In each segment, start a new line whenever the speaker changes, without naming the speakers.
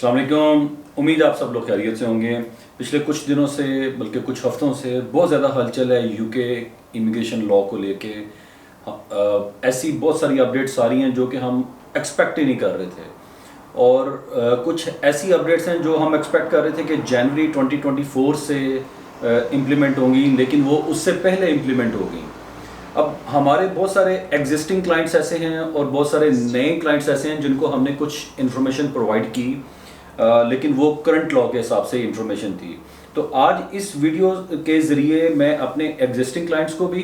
अस्सलाम वालेकुम। उम्मीद आप सब लोग खैरियत से होंगे। पिछले कुछ दिनों से बल्कि कुछ हफ्तों से बहुत ज़्यादा हलचल है यूके इमिग्रेशन लॉ को लेके। ऐसी बहुत सारी अपडेट्स आ रही हैं जो कि हम एक्सपेक्ट ही नहीं कर रहे थे, और कुछ ऐसी अपडेट्स हैं जो हम एक्सपेक्ट कर रहे थे कि जनवरी 2024 से इम्प्लीमेंट होंगी, लेकिन वो उससे पहले इम्प्लीमेंट हो गई। अब हमारे बहुत सारे एग्जिस्टिंग क्लाइंट्स ऐसे हैं और बहुत सारे नए क्लाइंट्स ऐसे हैं जिनको हमने कुछ इन्फॉर्मेशन प्रोवाइड की, लेकिन वो करंट लॉ के हिसाब से इन्फॉर्मेशन थी। तो आज इस वीडियो के ज़रिए मैं अपने एग्जिस्टिंग क्लाइंट्स को भी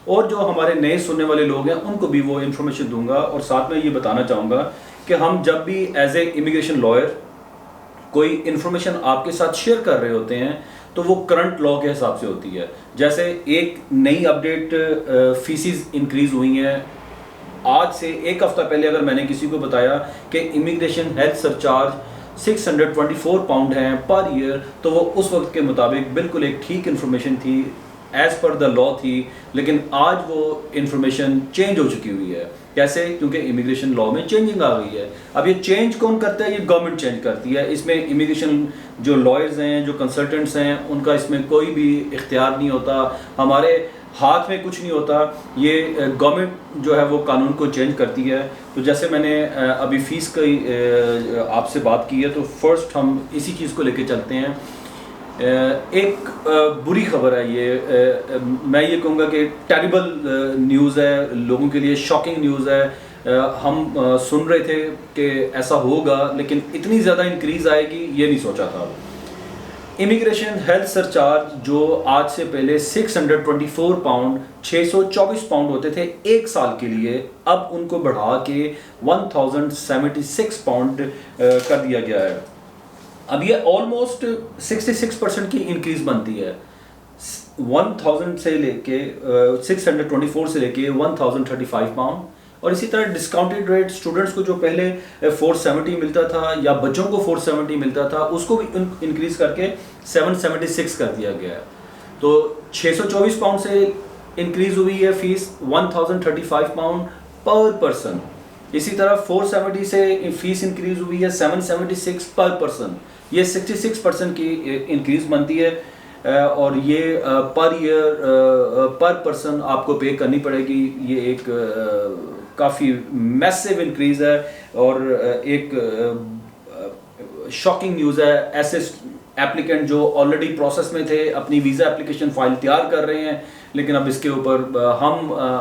और जो हमारे नए सुनने वाले लोग हैं उनको भी वो इन्फॉर्मेशन दूंगा, और साथ में ये बताना चाहूँगा कि हम जब भी एज ए इमिग्रेशन लॉयर कोई इन्फॉर्मेशन आपके साथ शेयर कर रहे होते हैं तो वो करंट लॉ के हिसाब से होती है। जैसे एक नई अपडेट, फीसिस इंक्रीज हुई हैं। आज से एक हफ्ता पहले अगर मैंने किसी को बताया कि इमिग्रेशन हेल्थ सरचार्ज 624 पाउंड हैं पर ईयर, तो वो उस वक्त के मुताबिक बिल्कुल एक ठीक इन्फॉर्मेशन थी, एज पर द लॉ थी। लेकिन आज वो इन्फॉर्मेशन चेंज हो चुकी हुई है। कैसे? क्योंकि इमिग्रेशन लॉ में चेंजिंग आ गई है। अब ये चेंज कौन करता है? ये गवर्नमेंट चेंज करती है। इसमें इमिग्रेशन जो लॉयर्स हैं, जो कंसल्टेंट्स हैं, उनका इसमें कोई भी इख्तियार नहीं होता, हमारे हाथ में कुछ नहीं होता। ये गवर्नमेंट जो है वो कानून को चेंज करती है। तो जैसे मैंने अभी फ़ीस की आपसे बात की है, तो फर्स्ट हम इसी चीज़ को लेके चलते हैं। एक बुरी खबर है ये, मैं ये कहूँगा कि टेरिबल न्यूज़ है, लोगों के लिए शॉकिंग न्यूज़ है। हम सुन रहे थे कि ऐसा होगा, लेकिन इतनी ज़्यादा इंक्रीज़ आएगी ये नहीं सोचा था। इमिग्रेशन हेल्थ सरचार्ज जो आज से पहले 624 पाउंड 624 पाउंड होते थे एक साल के लिए, अब उनको बढ़ा के 1076 पाउंड कर दिया गया है। अब ये ऑलमोस्ट 66% की इंक्रीज बनती है। 1000 से लेके 624 से लेके 1035 पाउंड, और इसी तरह डिस्काउंटेड रेट स्टूडेंट्स को जो पहले 470 मिलता था या बच्चों को 470 मिलता था, उसको भी इंक्रीज करके 776 कर दिया गया है। तो 624 पाउंड से इंक्रीज हुई है फीस 1035 पाउंड पर पर्सन। इसी तरह 470 से फीस इंक्रीज हुई है 776 पर पर्सन। ये 66% की इंक्रीज बनती है, और ये पर ईयर पर पर्सन आपको पे करनी पड़ेगी। ये एक काफ़ी मैसिव इंक्रीज है और एक शॉकिंग न्यूज़ है। ऐसे एप्लीकेंट जो ऑलरेडी प्रोसेस में थे, अपनी वीज़ा एप्लीकेशन फाइल तैयार कर रहे हैं, लेकिन अब इसके ऊपर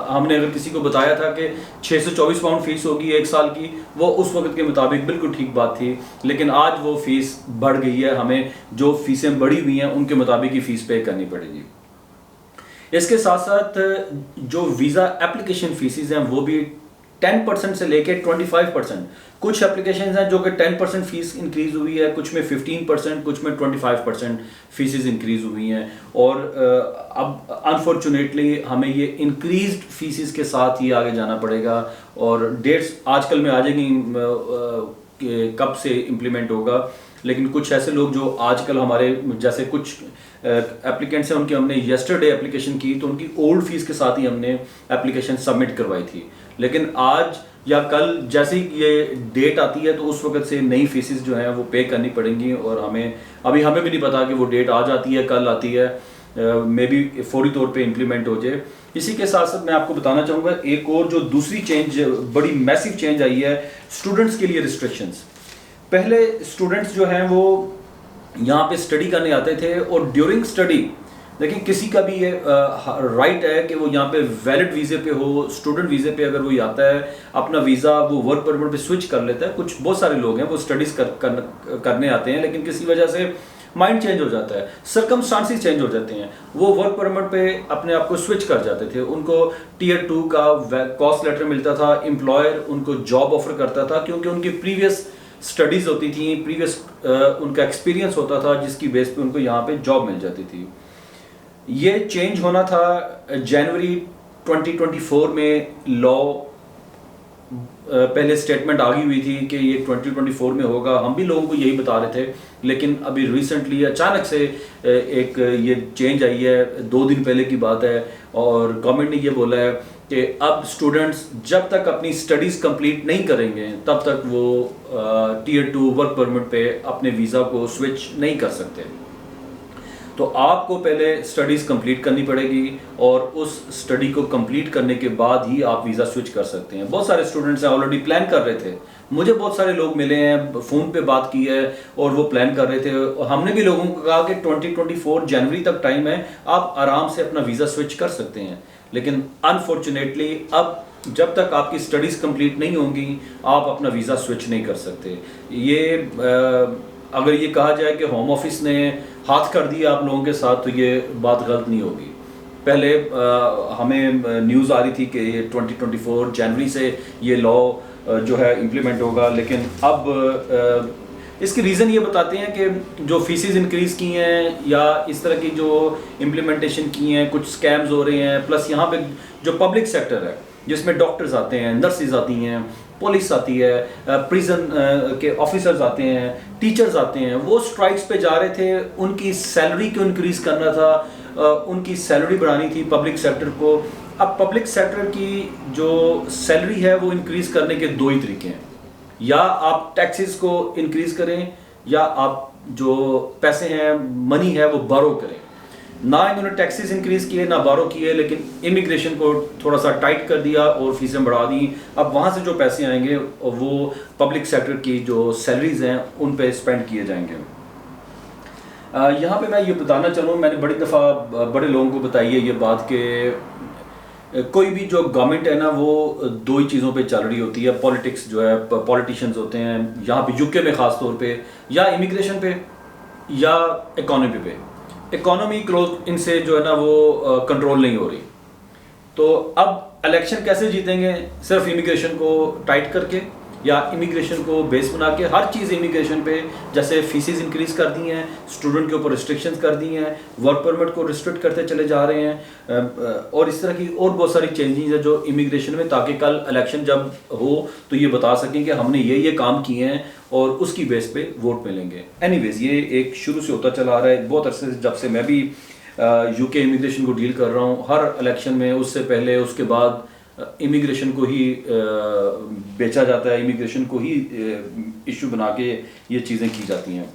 हमने अगर किसी को बताया था कि 624 पाउंड फीस होगी एक साल की, वो उस वक्त के मुताबिक बिल्कुल ठीक बात थी। लेकिन आज वो फीस बढ़ गई है, हमें जो फीसें बढ़ी हुई हैं उनके मुताबिक ही फीस पे करनी पड़ेगी। इसके साथ साथ जो वीज़ा एप्लीकेशन फीसिस हैं वो भी 10% से लेके 25%। कुछ एप्लीकेशन हैं जो कि 10% फीस इंक्रीज हुई है, कुछ में 15%, कुछ में 25% फीसिस इंक्रीज हुई हैं। और अब अनफॉर्चुनेटली हमें ये इंक्रीज्ड फीसिस के साथ ही आगे जाना पड़ेगा, और डेट्स आजकल में आ जाएंगी कब से इम्प्लीमेंट होगा। लेकिन कुछ ऐसे लोग जो आजकल हमारे जैसे कुछ एप्लीकेंट्स हैं, उनकी हमने येस्टरडे एप्लीकेशन की, तो उनकी ओल्ड फीस के साथ ही हमने एप्लीकेशन सबमिट करवाई थी। लेकिन आज या कल जैसे ही ये डेट आती है तो उस वक्त से नई फीसिस जो हैं वो पे करनी पड़ेंगी, और हमें भी नहीं पता कि वो डेट आज आती है कल आती है, मे बी फौरी तौर पे इम्प्लीमेंट हो जाए। इसी के साथ साथ मैं आपको बताना चाहूँगा एक और जो दूसरी चेंज, बड़ी मैसिव चेंज आई है स्टूडेंट्स के लिए रिस्ट्रिक्शंस। पहले स्टूडेंट्स जो हैं वो यहाँ पे स्टडी करने आते थे, और ड्यूरिंग स्टडी देखिए किसी का भी ये राइट है कि वो यहाँ पे वैलिड वीज़े पे हो, स्टूडेंट वीज़े पे अगर वो आता है, अपना वीज़ा वो वर्क परमिट पे स्विच कर लेता है। कुछ बहुत सारे लोग हैं वो स्टडीज़ करने आते हैं, लेकिन किसी वजह से माइंड चेंज हो जाता है, सर्कमस्टांसेस चेंज हो जाते हैं, वो वर्क परमिट पे अपने आप को स्विच कर जाते थे। उनको Tier 2 का कॉस्ट लेटर मिलता था, एम्प्लॉयर उनको जॉब ऑफर करता था क्योंकि उनकी प्रीवियस स्टडीज़ होती थी, प्रीवियस उनका एक्सपीरियंस होता था, जिसकी बेस पे उनको यहाँ पे जॉब मिल जाती थी। ये चेंज होना था जनवरी 2024 में लॉ पहले स्टेटमेंट आ गई हुई थी कि ये 2024 में होगा, हम भी लोगों को यही बता रहे थे, लेकिन अभी रिसेंटली अचानक से एक ये चेंज आई है, 2 दिन पहले की बात है, और गवर्नमेंट ने ये बोला है कि अब स्टूडेंट्स जब तक अपनी स्टडीज़ कंप्लीट नहीं करेंगे तब तक वो टीयर 2 वर्क परमिट पे अपने वीज़ा को स्विच नहीं कर सकते। तो आपको पहले स्टडीज़ कंप्लीट करनी पड़ेगी और उस स्टडी को कंप्लीट करने के बाद ही आप वीज़ा स्विच कर सकते हैं। बहुत सारे स्टूडेंट्स हैं ऑलरेडी प्लान कर रहे थे, मुझे बहुत सारे लोग मिले हैं, फ़ोन पे बात की है और वो प्लान कर रहे थे, और हमने भी लोगों को कहा कि 2024 जनवरी तक टाइम है, आप आराम से अपना वीज़ा स्विच कर सकते हैं। लेकिन अनफॉर्चुनेटली अब जब तक आपकी स्टडीज़ कंप्लीट नहीं होंगी आप अपना वीज़ा स्विच नहीं कर सकते। ये अगर ये कहा जाए कि होम ऑफिस ने हाथ कर दिया आप लोगों के साथ, तो ये बात गलत नहीं होगी। पहले हमें न्यूज़ आ रही थी कि ये 2024 जनवरी से ये लॉ जो है इम्प्लीमेंट होगा, लेकिन अब इसकी रीज़न ये बताते हैं कि जो फीसिस इंक्रीज़ की हैं या इस तरह की जो इम्प्लीमेंटेशन की हैं, कुछ स्कैम्स हो रहे हैं, प्लस यहाँ पे जो पब्लिक सेक्टर है जिसमें डॉक्टर्स आते हैं, नर्सेज आती हैं, पुलिस आती है, प्रिजन के ऑफिसर्स आते हैं, टीचर्स आते हैं, वो स्ट्राइक्स पे जा रहे थे, उनकी सैलरी को इंक्रीज़ करना था, उनकी सैलरी बढ़ानी थी पब्लिक सेक्टर को। अब पब्लिक सेक्टर की जो सैलरी है वो इंक्रीज़ करने के 2 ही तरीके हैं, या आप टैक्सेस को इंक्रीज़ करें या आप जो पैसे हैं, मनी है, वो बारो करें। ना इन्होंने टैक्सेस इंक्रीज़ किए ना बारो किए, लेकिन इमिग्रेशन को थोड़ा सा टाइट कर दिया और फीसें बढ़ा दी। अब वहाँ से जो पैसे आएंगे वो पब्लिक सेक्टर की जो सैलरीज हैं उन पे स्पेंड किए जाएंगे। यहाँ पे मैं ये बताना चाहूँ, मैंने बड़ी दफ़ा बड़े लोगों को बताई है ये बात कि कोई भी जो गवर्नमेंट है ना वो 2 ही चीज़ों पे चल रही होती है। पॉलिटिक्स जो है, पॉलिटिशियंस होते हैं यहाँ पे यूके में ख़ास तौर पे, या इमिग्रेशन पे या इकोनॉमी पे। इकोनॉमी ग्रोथ इनसे जो है ना वो कंट्रोल नहीं हो रही। तो अब इलेक्शन कैसे जीतेंगे? सिर्फ इमिग्रेशन को टाइट करके या इमिग्रेशन को बेस बना के, हर चीज़ इमिग्रेशन पे, जैसे फीसिस इंक्रीज़ कर दी हैं, स्टूडेंट के ऊपर रिस्ट्रिक्शंस कर दी हैं, वर्क परमिट को रिस्ट्रिक्ट करते चले जा रहे हैं, और इस तरह की और बहुत सारी चेंजेस है जो इमिग्रेशन में, ताकि कल इलेक्शन जब हो तो ये बता सकें कि हमने ये काम किए हैं और उसकी बेस पे वोट मिलेंगे। एनीवेज, ये एक शुरू से होता चला आ रहा है, बहुत अरसे से, जब से मैं भी यूके इमिग्रेशन को डील कर रहा हूँ। हर इलेक्शन में, उससे पहले, उसके बाद इमिग्रेशन को ही बेचा जाता है, इमिग्रेशन को ही इशू बना के ये चीज़ें की जाती हैं।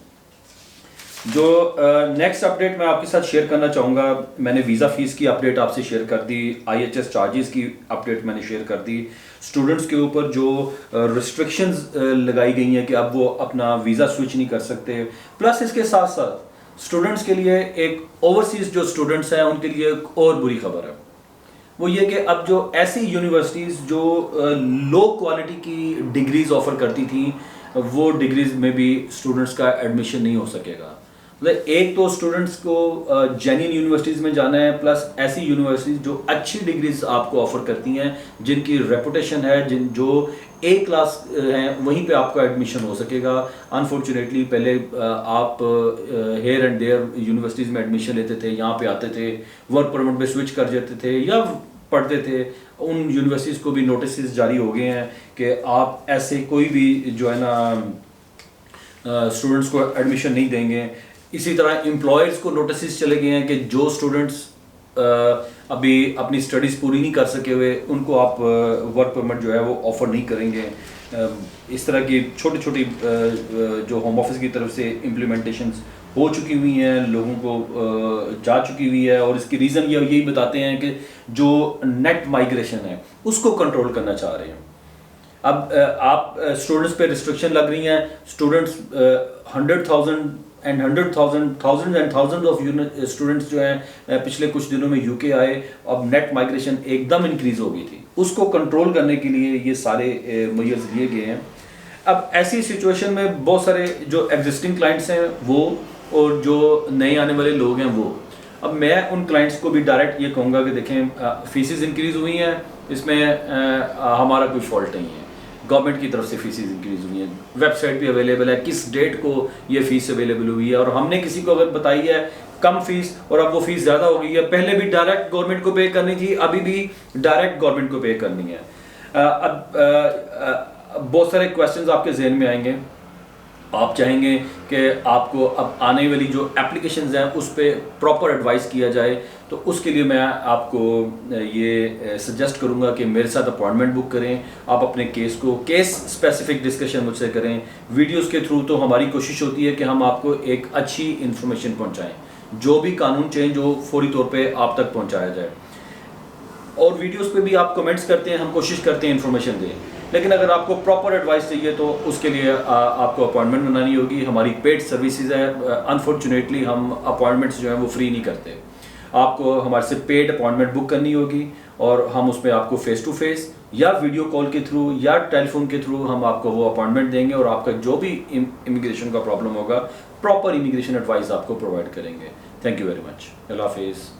जो नेक्स्ट अपडेट मैं आपके साथ शेयर करना चाहूँगा, मैंने वीज़ा फ़ीस की अपडेट आपसे शेयर कर दी, IHS चार्जेस की अपडेट मैंने शेयर कर दी, स्टूडेंट्स के ऊपर जो रिस्ट्रिक्शंस लगाई गई हैं कि अब वो अपना वीज़ा स्विच नहीं कर सकते। प्लस इसके साथ साथ स्टूडेंट्स के लिए एक ओवरसीज़ जो स्टूडेंट्स हैं उनके लिए एक और बुरी खबर है, वो ये कि अब जो ऐसी यूनिवर्सिटीज़ जो लो क्वालिटी की डिग्रीज ऑफ़र करती थी, वो डिग्रीज में भी स्टूडेंट्स का एडमिशन नहीं हो सकेगा। मतलब एक तो स्टूडेंट्स को जेन्युइन यूनिवर्सिटीज़ में जाना है, प्लस ऐसी यूनिवर्सिटीज़ जो अच्छी डिग्रीज आपको ऑफ़र करती हैं, जिनकी रेपुटेशन है, जो A क्लास हैं, वहीं पे आपका एडमिशन हो सकेगा। अनफॉर्चुनेटली पहले आप हेयर एंड देयर यूनिवर्सिटीज़ में एडमिशन लेते थे, यहाँ पे आते थे, वर्क परमिट पे स्विच कर जाते थे या पढ़ते थे, उन यूनिवर्सिटीज़ को भी नोटिस जारी हो गए हैं कि आप ऐसे कोई भी जो है ना स्टूडेंट्स को एडमिशन नहीं देंगे। इसी तरह एम्प्लॉयर्स को नोटिस चले गए हैं कि जो स्टूडेंट्स अभी अपनी स्टडीज़ पूरी नहीं कर सके हुए, उनको आप वर्क परमिट जो है वो ऑफ़र नहीं करेंगे। इस तरह की छोटी छोटी जो होम ऑफिस की तरफ से इम्प्लीमेंटेशंस हो चुकी हुई हैं, लोगों को जा चुकी हुई है, और इसकी रीज़न ये यही बताते हैं कि जो नेट माइग्रेशन है उसको कंट्रोल करना चाह रहे हैं। अब आप स्टूडेंट्स पे रिस्ट्रिक्शन लग रही हैं, students 100,000 and 100,000 thousand and thousand of students जो हैं पिछले कुछ दिनों में यूके आए। अब नेट माइग्रेशन एकदम इंक्रीज़ हो गई थी, उसको कंट्रोल करने के लिए ये सारे मेजर्स लिए गए हैं। अब ऐसी सिचुएशन में बहुत सारे जो एग्जिस्टिंग क्लाइंट्स हैं वो, और जो नए आने वाले लोग हैं वो, अब मैं उन क्लाइंट्स को भी डायरेक्ट ये कहूँगा कि देखें, फीसिस इंक्रीज़ हुई हैं, इसमें हमारा कोई फॉल्ट नहीं है, गवर्नमेंट की तरफ से फीसिस इंक्रीज़ हुई हैं, वेबसाइट भी अवेलेबल है किस डेट को ये फ़ीस अवेलेबल हुई है, और हमने किसी को अगर बताई है कम फीस और अब वो फ़ीस ज़्यादा हो गई है, पहले भी डायरेक्ट गवर्नमेंट को पे करनी थी, अभी भी डायरेक्ट गवर्नमेंट को पे करनी है। अब बहुत सारे क्वेश्चंस आपके जहन में आएंगे। आप चाहेंगे कि आपको अब आने वाली जो एप्लीकेशंस हैं उस पर प्रॉपर एडवाइस किया जाए, तो उसके लिए मैं आपको ये सजेस्ट करूंगा कि मेरे साथ अपॉइंटमेंट बुक करें। आप अपने केस स्पेसिफिक डिस्कशन मुझसे करें। वीडियोस के थ्रू तो हमारी कोशिश होती है कि हम आपको एक अच्छी इन्फॉर्मेशन पहुंचाएं, जो भी कानून चेंज हो फौरी तौर पे आप तक पहुंचाया जाए। और वीडियोस पे भी आप कमेंट्स करते हैं, हम कोशिश करते हैं इन्फॉर्मेशन दें, लेकिन अगर आपको प्रॉपर एडवाइस चाहिए तो उसके लिए आपको अपॉइंटमेंट बनानी होगी। हमारी पेड सर्विसेज है, अनफॉर्चुनेटली हम अपॉइंटमेंट्स जो हैं वो फ्री नहीं करते। आपको हमारे से पेड अपॉइंटमेंट बुक करनी होगी और हम उसमें आपको फेस टू फेस या वीडियो कॉल के थ्रू या टेलीफोन के थ्रू हम आपको वो अपॉइंटमेंट देंगे और आपका जो भी इमिग्रेशन का प्रॉब्लम होगा प्रॉपर इमिग्रेशन एडवाइस आपको प्रोवाइड करेंगे। Thank you very much. अल्लाह हाफिज़।